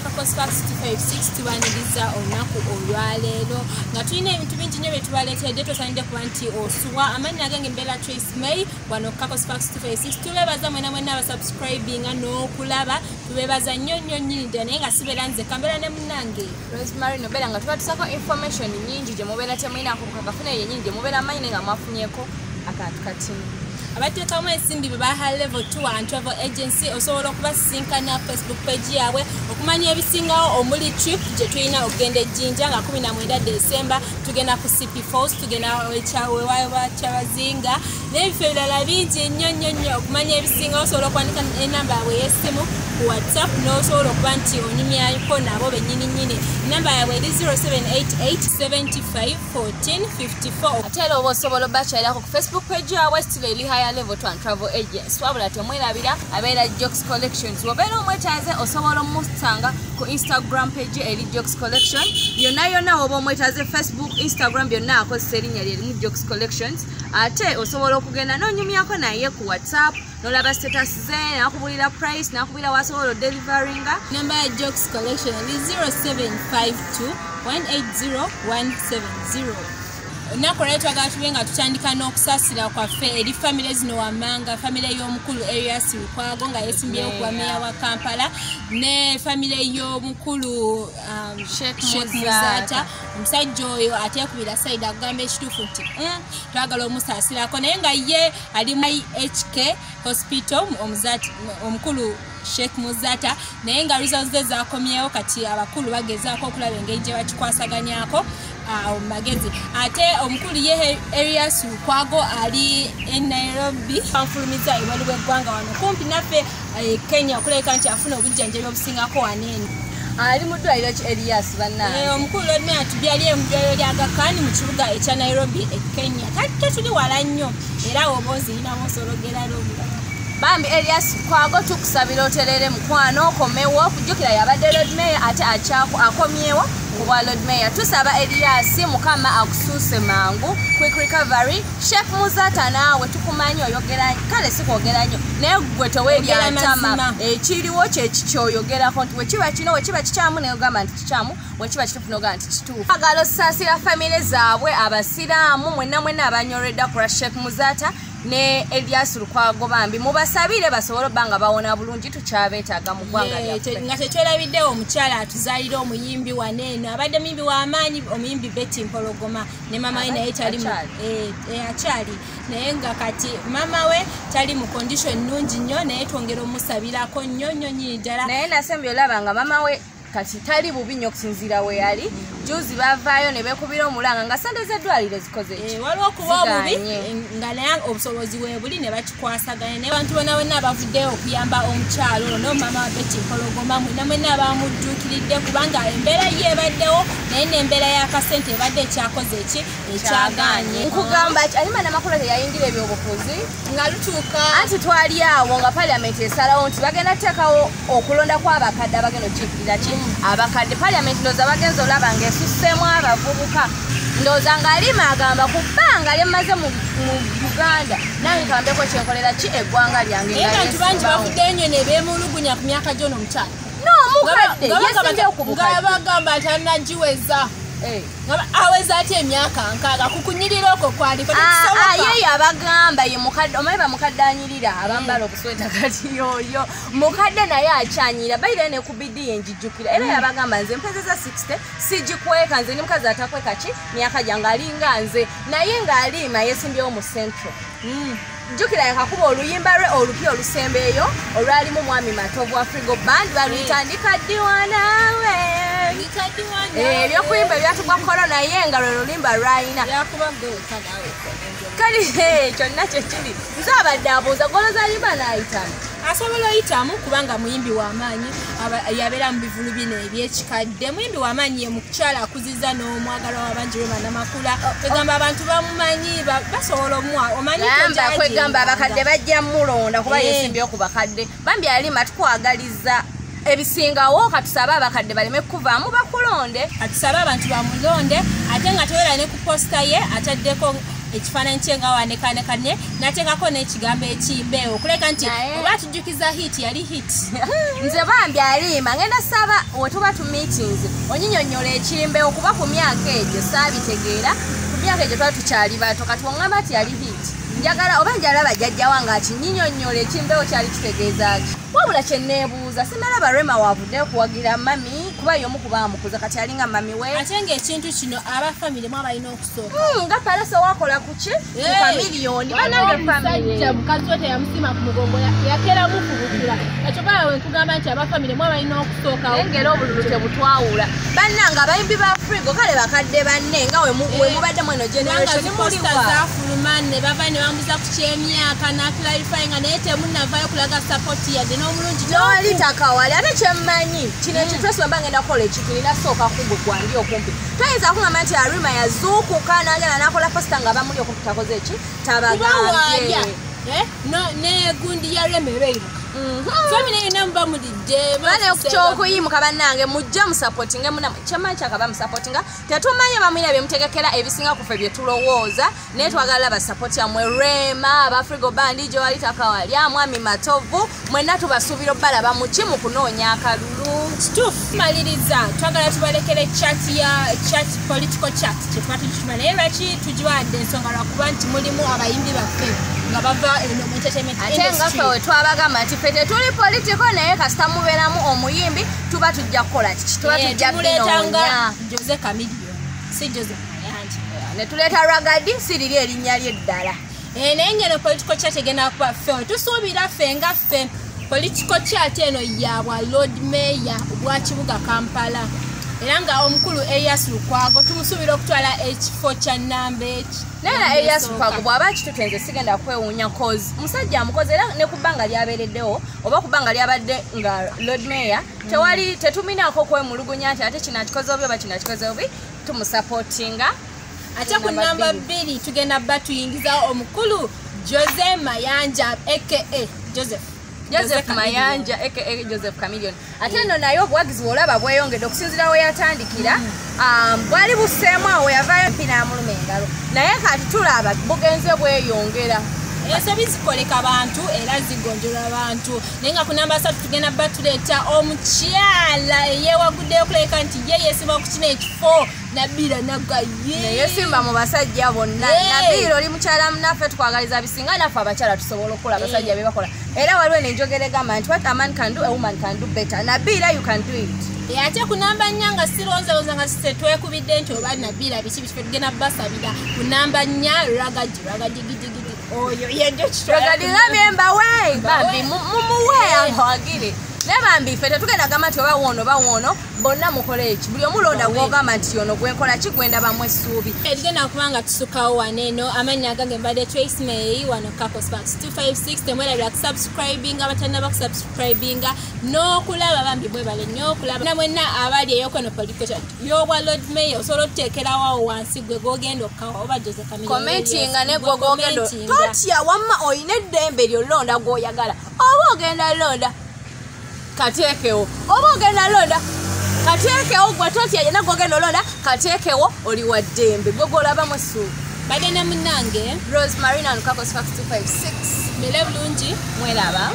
Cosfax 256 tubaniriza olunaku olwaleero nga tulina ebintu bingi nnyo bye tubaleetedde tosaanidde kuba nti osuwa amannya agange mbeera Trace May wano Cosfax 256 tubeebaza mwena mwenna abasubscribinga n'okulaba tubeebaza nnyo nnyini ddala naye nga sibeera nze kambeera ne munnange Rosemary nobeera nga tubatusako information nyingi gye mubeera temulinaako kukakafuna eyo nyingi gye mubeera manyi naye nga mwafunyeeko akantu katini abateekamu ensimbi bwe baha level 2 and travel agency osobola okubasinkana Facebook page yaabwe okumanya ebisingawo omuli trip gye tulina okugenda ejjinja nga 19 December tugenda ku CP Falls tugenda wewawa Kyabazinga n'ebifo ebirala bingi nnyo okumanya ebisingawo osobola okuwanika enamba yaabwe y'essimu ku WhatsApp n'osobola okuba nti onyumyako nabo bennyini enamba yaabwe eri 0788751454 ate era oba osobola obbakyalirako ku Facebook page yaabwe still eri higher level 2 and travel agency wabula temwerabira abeera Jokes Collections wobeera omwetaaze osobola omusanga ku Instagram page eri Jokes Collection yonna woba omwetaaze Facebook Instagram byonna akozesa erinnya lyerimu Jokes Collections ate osobola okugenda n'onyumyako naye ku WhatsApp nolaba status ze nakubulira price nakubulira wasobola deliveringa namba ya Jokes Collection eri 0752180170 Nakola twagala tube nga tutandika n'okusaasira kwaffe eri family zino wammanga family y'omukulu Elias Lukwago nga yeesimbyewo kuba meya wa Kampala ne family y'omukulu Sheikh Muzata omusajja oyo ateekubira side agamba ekituufu nti twagala omusaasirako naye nga ye ali mu HK hospital omukulu Sheikh Muzata naye nga results ze zakomyewo kati abakulu bagezaako okulaba engeri gye bakikwasaganyako magezi ate omukulu ye Elias Lukwago ali Nairobi anfulumiza ebali bw'eggwanga wano kumpi naffe Kenya okuleka nti afuna obujjanjabi obusingako wanene ali mu ddwaliro ki Elias bannange omukulu olime atubyali mu ddwaliro lya Aga Khan mu kibuga ekya Nairobi Kenya tetuli wala nnyo era woba ozirinamu osologera lobulala bambi Elias Lukwago tukusabira oterere mukwano okomewo okujjukira yabadde Lord Mayor ate akomyewo kuba Lord Mayor tusaba Elias mukama akusuuse mangu quick recovery Sheikh Muzata naawe tukumanyi oyogera kale sikwogera nnyo naye gwe teweeryatama ekiriwo kyekikyoyogerako nti wekiba kino wekiba kikyamu naye ogamba nti kikyamu wekiba kituufu n'ogamba nti kituufu agala osaasira famire zaabwe abasiraamu mwenna abanyoredda kula Sheikh Muzata ne Elias Lukwago bambi mubasabire basobole obanga bawona bulungi tukyabeetaaga mu ggwanga lyaffe nga tetwerabiddewo omukyala atuzaalira omuyimbi waneeno abadde muyimbi w'amaanyi omuyimbi Betty Mpologoma ne mama we naye tali akyali naye nga kati mama we tali mu condition nnungi nnyo naye twongera omusabirako nnyo nnyini ddala naye nasembye olaba nga mama we kati tali bubi nnyo okusinziira we yali juzi bavaayo ne beekubira omulanga nga sente z'eddwaliro zikoze waliwo okuba obubi nga naye obusobozi weebuli ne bakikwasaganya naye abantu bonna abavuddeyo okuyamba omukyalo olwo n'omumama wa Betty Mpologoma mwenna abamudduukiridde kubanga embeera ye ebaddewo naye n'embeera y'akasente ebadde ekyakoze ekyagaanye nkugamba alima n'amakulu teyayingira ebyobufuzi nga lutuuka anti twali awo nga paliamenti esalawo nti bagenda kuteekawo okulonda kw'abakadde abagenda okiikirira ki abakadde paliamenti ndooza bagenza olaba ng'esusseemu abavubuka ndooza ng'alima agamba ku bbanga lyemmaze mu Uganda nange kambeko kyenkolera ki eggwanga lyange naye bantu bangi bavuddeyo nnyo ne beemulugunya ku myaka gy'ono omukyala n'omukadde yesinzeyo ku bukadde nga bagamba nti annagiweza aweza ate emyaka nkaaga kukunyirira okwo kwaliko ye yabagamba ye mukadde omanyi bamukaddaanyirira abambala obusweta kati yoyo mukadde naye akyanyira bayire ne ku bidi yenjijjukira era yabagamba nze mpezeza 60 sigikweka nze ni mukazi atakweka ki myaka gyange alinga nze naye ng'aliima yesimbyewo mu Central jjukira yakakuba oluyimba lwe olupya olusembeeyo olwalimu mwami Matovu wa Frigo Band baluyitandika ddiwanawe ebyokuyimba ebyatugwa korona ye nga lwe lulimba lwalina kali kyonna kyekiri nze abadde abuuza golozayimba n'ayitamu asobola oyitamu kubanga muyimbi w'amaanyi yabeera mu bivulu bino ebyekikadde muyimbi w'amaanyi ye mukukyala akuzizza n'omwagalwa w'abangi Banamakula kwegamba abantu bamumanyi basobola kwegamba abakadde bajja mulonda kuba yesimbyeyo ku bakadde bambi alima tukwagaliza ebisingawo katusabe abakadde baleme kuvaamu bakulonde atusabe abantu bamulonde ate nga toyera ne ku posta ye ataddeko ekifaananyi kye nga wanekanekanye nateekako n'ekigambo ekimbeewo okuleka nti oba tujjukiza hit yali hit nze bambi alimba ngenda saba wetuba tu meetings onyinyonnyola ekimbeewo kuba ku myaka egyo saabitegeera ku myaka egyo tuba tukyali bato kati oŋŋamba ti yali hit njagala oba njalaba jjajja wange akinyinyonnyola ekimbeewo kyali kitegeeza ki wabula kye neebuuza sinalaba Rema wavudde okuwagira mami kuba y'omu ku baamukuza kati alinga mami we ate ng'ekintu kino abafamire mwe balina okusooka nga palese wakola ku ki ku kamiliyoni banange famire mukazi we teyamusima ku mugongo yakera mukubukira ekyokaa we nkugamba nti abafamire mwe balina okusookawo engera obululu tebutwawula bannanga abayimbi ba frigo kale bakadde banne nga we mubadde mweno generation zafuluma ne bava ne bambuza ku kyemyaka naklarifyinga naye temunnavaayo kulaga sapoti yadde n'omulungi noli takawali ate kyemmanyi kino ekitwesi wemba ngenda kukola ekintu nina sooka kugwe gwandi okumpi toyinza kungamba nti Arima yazuukuka nagenda nakola posita nga bamuli okumpi takoze eki tabagambye negundi ya Rema ebeiruka famire yonna muba mulidde bane okukyokuyimuka bannange mujja musapootinge kyemmanyi kyakaba musapootinga tetumanye bamwina byemutegekera ebisinga kufe bye tulowooza naye twagala basapooti yamwe Rema abafrigo bandi gye wali takawalya mwami matovu mwenna tubasuubira obbalaba muki mu kunoonya akalulu kituufu maliriza twagala tubalekere chat political chat kyetuba tugituma naye lwaki tugiwadde ensonga lwakuba nti mulimu abayimbi baffe nga bava eno mu entertainment ate nga ffe we twabagamba nti ffe tetuli political naye kasita mubeeramu omuyimbi tuba tujja kukola kiki tuba tujja binoonya Jose Chameleone si Jose Mayanja ne tuleeta Ragadi si liri erinnya ly'eddala naye ngeno political chat egenda kuba ffe tusuubira ffe nga ffe political chat eno yabwa Lord Mayor obwa kibuga Kampala era nga omukulu Elias Lukwago tumusuubira okutwala ekifo kya namba eki naye Elias Lukwago bw'aba kitutenze sigenda kwewuunya cause musajja amukoze era ne ku bbanga lyabeereddewo oba ku bbanga lyabadde nga Lord Mayor tetuminaako kwemulugunya nti ate kino akikoze obi oba kino akikoze obi tumusapootinga ate ku namba 2 tugenda bba tuyingizawo omukulu Jose Mayanja aka Joseph Mayanja aka Joseph Chameleone ate nno naye obuwagizi bw'olaba bweyongedde okusinziira we yatandikira bwali buseemu awo yavaayo mpi n'amuluma engalo naye kati tulaba bugenze bweyongera ensobi zikoleka bantu era zigonjola abantu naye nga ku namba 3 tugenda bba tuleeta omukyala eyeewaguddeyo okuleka nti ye yeesiba okukina ekifo Nabira nagaye naye simba mu basajja bonna Nabira oli mukyala munaffe tukwagaliza bisinga naffe abakyala tusobola okukola abasajja be bakola era waliwo n'enjogera egamba nti what a man can do a woman can do better Nabira you can do it ate ku namba 4 nga sironzooza nga twekubidde nti oba Nabira biki tugenda basabira ku namba 4 ragadi gidigidi oyo yenjo kitwala ragadi ngamemba we bambi mumuwe awagire nebambi ffe tetugenda gamba nti oba woono bonna mukole eki buli omulonda gwogamba nti ono gwenkola ki gwendabamu essuubi tugenda kubanga tusukawo waneeno amannya agange mbadde Trace May wano Kako Sparks 256 temwerabira kusubscribinga abatannaba kusubscribinga n'okulaba bambi mwebale nnyo okulaba na mwenna abali eyokono political y'obwa Lord Mayor osobola otuteekerawo wansi gwe gogenda okkawa oba Jose Chameleone commentinga ne gwe gogenda totya wamma oyina eddembe lyolonda gw'oyagala oba ogenda londa kateekewo oba ogenda londa kateekewo gwe totya yena gwogenda olonda kateekewo oli wa ddembe gwe gw'olabamu essuubi badde ne munnange Rosemary Kako Sparks 256 mbere bulungi mweraba